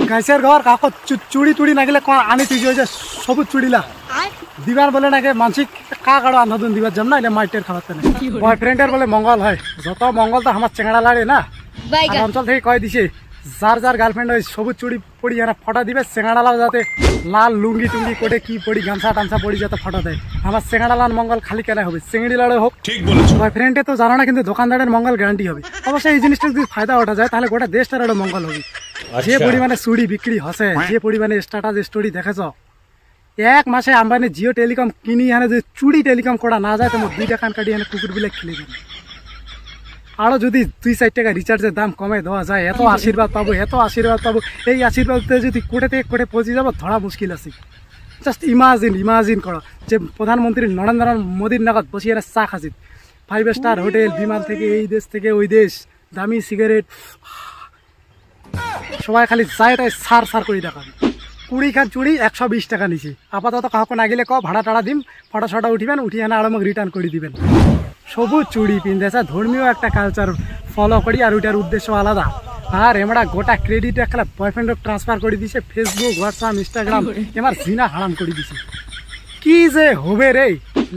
গাইছের ঘর কাকো চুড়ি টুড়ি নাগিলে কোন আনি তুই যে সবুজ চুড়িলা দিবার বলে নাকি মানসিক কাক আরো আন্ধাদুন দিবার জন্য এটা মাইটের খাওয়াতে না বয়ফ্রেন্ডের বলে মঙ্গল হয় যত মঙ্গল তো আমার চেংড়া লাগে না অঞ্চল থেকে কয় দিছে যার যার গার্লফ্রেন্ড ওই সবুজ চুড়ি পড়ি এনে ফটো দিবে চেংড়ালাও যাতে লাল লুঙ্গি টুঙ্গি কোটে কি পড়ি গামছা টামছা পড়ি যাতে ফটো দেয় আমার চেংড়ালাল মঙ্গল খালি কেন হবে চেংড়ি লাড়ে হোক বয়ফ্রেন্ডে তো জানো না কিন্তু দোকানদারের মঙ্গল গ্যারান্টি হবে অবশ্যই এই জিনিসটা যদি ফায়দা ওঠা যায় তাহলে গোটা দেশটার একটা মঙ্গল হবে যে পরিমাণে চুড়ি বিক্রি হচ্ছে যে পরিমাণে স্ট্যাটাস স্টোরি দেখেছ এক মাসে আম্বানি জিও টেলিকম কিনি এনে যদি চুড়ি টেলিকম করা না যায় তোমার 2 টাকা কাটি এনে কুকুর বিলে খেলে দেবে আরো যদি 2-4 টাকা রিচার্জের দাম কমে দেওয়া যায় এত আশীর্বাদ পাবো এই আশীর্বাদে যদি কোটে থেকে কোটে পৌঁছে যাবো ধরা মুশকিল আছে জাস্ট ইমাজিন করো যে প্রধানমন্ত্রী নরেন্দ্র মোদীর নাগাদ বসিয়ে চা খাচ্ছি 5 স্টার হোটেল বিমান থেকে এই দেশ থেকে ওই দেশ দামি সিগারেট সবাই খালি যায় তাই সার করে দেখাবে 20 খান চুড়ি 120 টাকা নিছি আপাতত কাউকে না গেলে ভাড়া টাড়া দিম ফটো শটা উঠিবেন উঠিয়ে এনে আরো রিটার্ন করে দিবেন সবুজ চুড়ি পিনতেছে ধর্মীয় একটা কালচার ফলো করি আর ওইটার উদ্দেশ্য আলাদা আর এমরা গোটা ক্রেডিট একটা বয়ফ্রেন্ড ট্রান্সফার করে দিছে ফেসবুক হোয়াটসঅ্যাপ ইনস্টাগ্রাম এমার জিনা হারাম করে দিছে কি যে হবে রে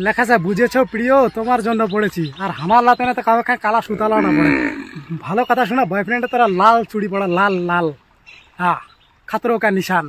লেখাছে বুঝেছ প্রিয় তোমার জন্য পড়েছি আর আমার লাতে না তো কাউকে কালা সুতালাও না পড়ে ভালো কথা শোনা বয়ফ্রেন্ডে তোরা লাল চুড়ি পড়া লাল হ্যাঁ খাতরো কা নিশান